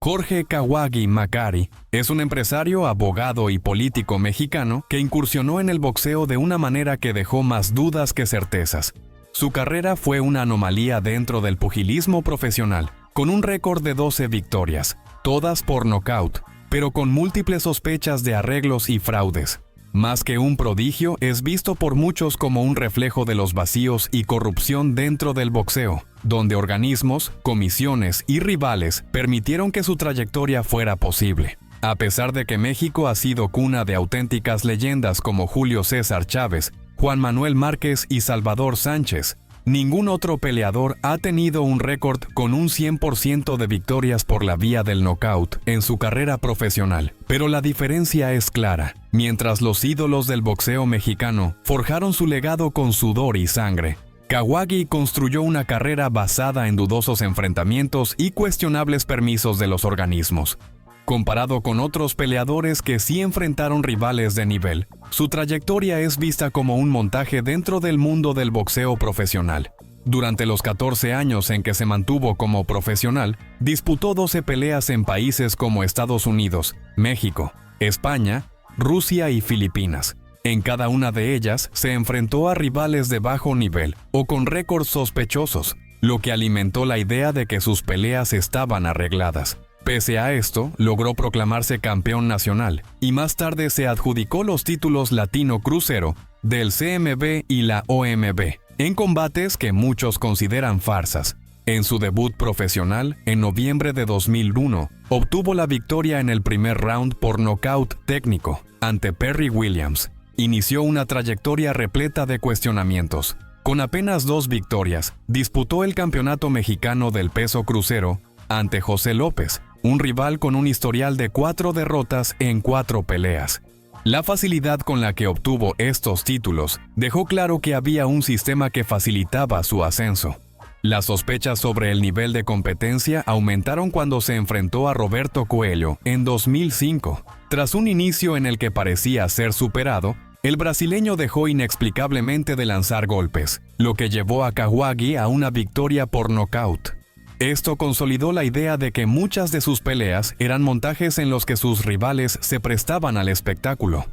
Jorge Kawagi Macari es un empresario, abogado y político mexicano que incursionó en el boxeo de una manera que dejó más dudas que certezas. Su carrera fue una anomalía dentro del pugilismo profesional, con un récord de 12 victorias, todas por nocaut, pero con múltiples sospechas de arreglos y fraudes. Más que un prodigio, es visto por muchos como un reflejo de los vacíos y corrupción dentro del boxeo, donde organismos, comisiones y rivales permitieron que su trayectoria fuera posible. A pesar de que México ha sido cuna de auténticas leyendas como Julio César Chávez, Juan Manuel Márquez y Salvador Sánchez, ningún otro peleador ha tenido un récord con un 100% de victorias por la vía del knockout en su carrera profesional. Pero la diferencia es clara. Mientras los ídolos del boxeo mexicano forjaron su legado con sudor y sangre, Kawagi construyó una carrera basada en dudosos enfrentamientos y cuestionables permisos de los organismos. Comparado con otros peleadores que sí enfrentaron rivales de nivel, su trayectoria es vista como un montaje dentro del mundo del boxeo profesional. Durante los 14 años en que se mantuvo como profesional, disputó 12 peleas en países como Estados Unidos, México, España, Rusia y Filipinas. En cada una de ellas se enfrentó a rivales de bajo nivel o con récords sospechosos, lo que alimentó la idea de que sus peleas estaban arregladas. Pese a esto, logró proclamarse campeón nacional y más tarde se adjudicó los títulos Latino Crucero del CMB y la OMB, en combates que muchos consideran farsas. En su debut profesional, en noviembre de 2001, obtuvo la victoria en el primer round por nocaut técnico ante Perry Williams. Inició una trayectoria repleta de cuestionamientos. Con apenas 2 victorias, disputó el campeonato mexicano del peso crucero ante José López, un rival con un historial de 4 derrotas en 4 peleas. La facilidad con la que obtuvo estos títulos dejó claro que había un sistema que facilitaba su ascenso. Las sospechas sobre el nivel de competencia aumentaron cuando se enfrentó a Roberto Coelho en 2005. Tras un inicio en el que parecía ser superado, el brasileño dejó inexplicablemente de lanzar golpes, lo que llevó a Kawagi a una victoria por nocaut. Esto consolidó la idea de que muchas de sus peleas eran montajes en los que sus rivales se prestaban al espectáculo.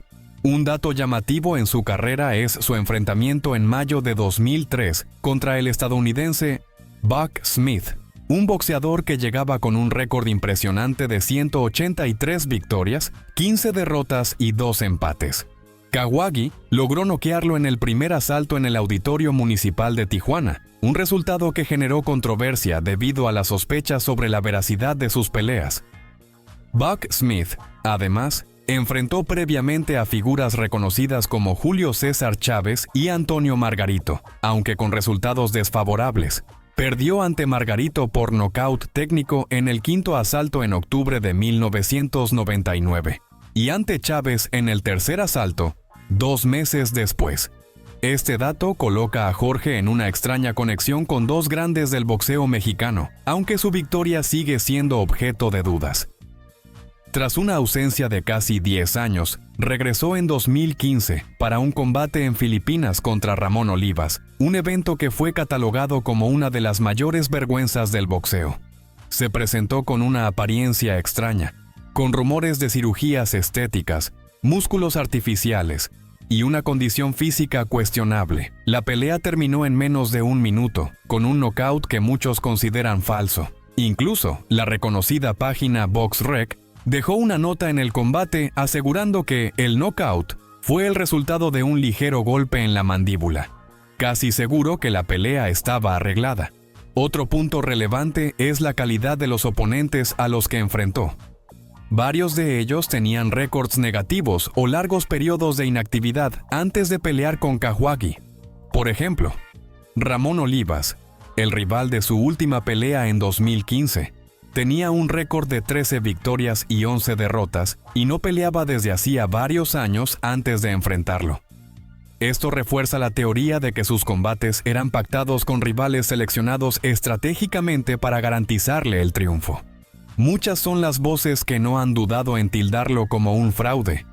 Un dato llamativo en su carrera es su enfrentamiento en mayo de 2003 contra el estadounidense Buck Smith, un boxeador que llegaba con un récord impresionante de 183 victorias, 15 derrotas y 2 empates. Kawagi logró noquearlo en el primer asalto en el Auditorio Municipal de Tijuana, un resultado que generó controversia debido a las sospechas sobre la veracidad de sus peleas. Buck Smith, además, enfrentó previamente a figuras reconocidas como Julio César Chávez y Antonio Margarito, aunque con resultados desfavorables. Perdió ante Margarito por nocaut técnico en el 5º asalto en octubre de 1999, y ante Chávez en el tercer asalto, 2 meses después. Este dato coloca a Jorge en una extraña conexión con 2 grandes del boxeo mexicano, aunque su victoria sigue siendo objeto de dudas. Tras una ausencia de casi 10 años, regresó en 2015 para un combate en Filipinas contra Ramón Olivas, un evento que fue catalogado como una de las mayores vergüenzas del boxeo. Se presentó con una apariencia extraña, con rumores de cirugías estéticas, músculos artificiales y una condición física cuestionable. La pelea terminó en menos de 1 minuto, con un knockout que muchos consideran falso. Incluso, la reconocida página BoxRec dejó una nota en el combate asegurando que el knockout fue el resultado de un ligero golpe en la mandíbula. Casi seguro que la pelea estaba arreglada. Otro punto relevante es la calidad de los oponentes a los que enfrentó. Varios de ellos tenían récords negativos o largos periodos de inactividad antes de pelear con Kawagi. Por ejemplo, Ramón Olivas, el rival de su última pelea en 2015, tenía un récord de 13 victorias y 11 derrotas y no peleaba desde hacía varios años antes de enfrentarlo. Esto refuerza la teoría de que sus combates eran pactados con rivales seleccionados estratégicamente para garantizarle el triunfo. Muchas son las voces que no han dudado en tildarlo como un fraude.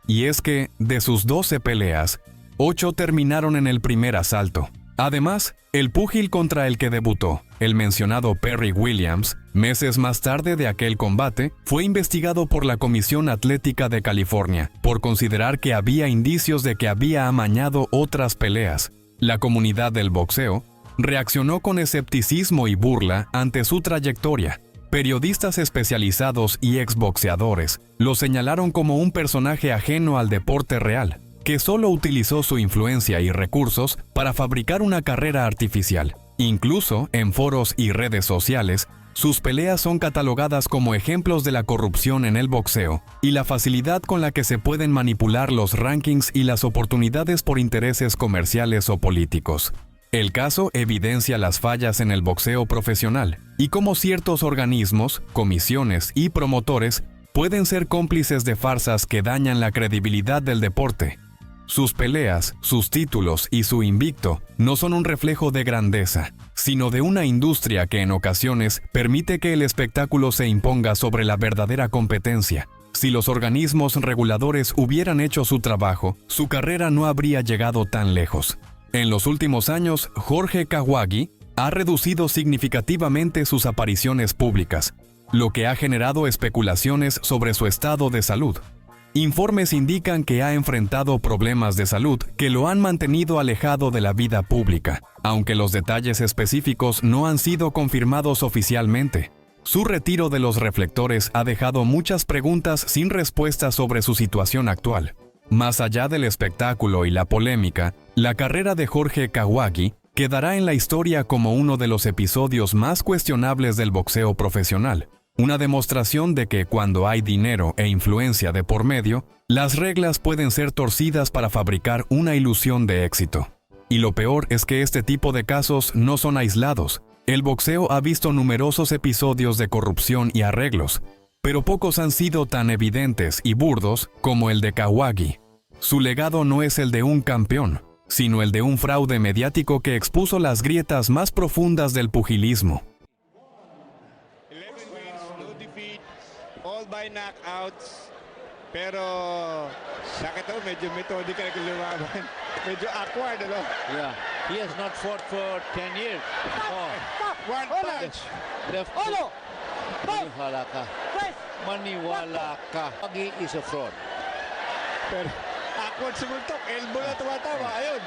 Y es que, de sus 12 peleas, 8 terminaron en el primer asalto. Además, el púgil contra el que debutó, el mencionado Perry Williams, meses más tarde de aquel combate, fue investigado por la Comisión Atlética de California por considerar que había indicios de que había amañado otras peleas. La comunidad del boxeo reaccionó con escepticismo y burla ante su trayectoria. Periodistas especializados y exboxeadores lo señalaron como un personaje ajeno al deporte real, que solo utilizó su influencia y recursos para fabricar una carrera artificial. Incluso en foros y redes sociales, sus peleas son catalogadas como ejemplos de la corrupción en el boxeo y la facilidad con la que se pueden manipular los rankings y las oportunidades por intereses comerciales o políticos. El caso evidencia las fallas en el boxeo profesional y cómo ciertos organismos, comisiones y promotores pueden ser cómplices de farsas que dañan la credibilidad del deporte. Sus peleas, sus títulos y su invicto no son un reflejo de grandeza, sino de una industria que en ocasiones permite que el espectáculo se imponga sobre la verdadera competencia. Si los organismos reguladores hubieran hecho su trabajo, su carrera no habría llegado tan lejos. En los últimos años, Jorge Kawagi ha reducido significativamente sus apariciones públicas, lo que ha generado especulaciones sobre su estado de salud. Informes indican que ha enfrentado problemas de salud que lo han mantenido alejado de la vida pública, aunque los detalles específicos no han sido confirmados oficialmente. Su retiro de los reflectores ha dejado muchas preguntas sin respuesta sobre su situación actual. Más allá del espectáculo y la polémica, la carrera de Jorge Kawagi quedará en la historia como uno de los episodios más cuestionables del boxeo profesional. Una demostración de que cuando hay dinero e influencia de por medio, las reglas pueden ser torcidas para fabricar una ilusión de éxito. Y lo peor es que este tipo de casos no son aislados. El boxeo ha visto numerosos episodios de corrupción y arreglos, pero pocos han sido tan evidentes y burdos como el de Kawagi. Su legado no es el de un campeón, sino el de un fraude mediático que expuso las grietas más profundas del pugilismo. 11 wins, no defeat, all by knockouts. Pero sakit ako, medyo methodical ang lumaban. Medyo awkward, ano? Yeah, he has not fought for 10 years. Oh, One punch. left hook. Maniwala ka. Maniwala ka. Kawagi is a fraud. Pero awkward sumultok. Elbow na tumatawa. Ayun.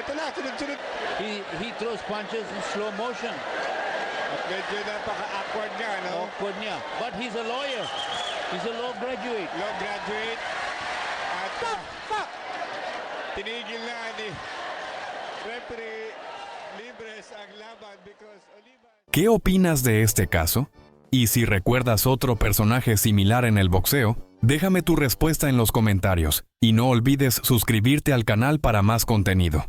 Ito na, sunod-sunod. He throws punches in slow motion. At medyo napaka-awkward nga, no? Awkward niya. But he's a lawyer. He's a law graduate. Law graduate. At tinigil na ni referee Libres ang laban because Oliva... ¿Qué opinas de este caso? Y si recuerdas otro personaje similar en el boxeo, déjame tu respuesta en los comentarios y no olvides suscribirte al canal para más contenido.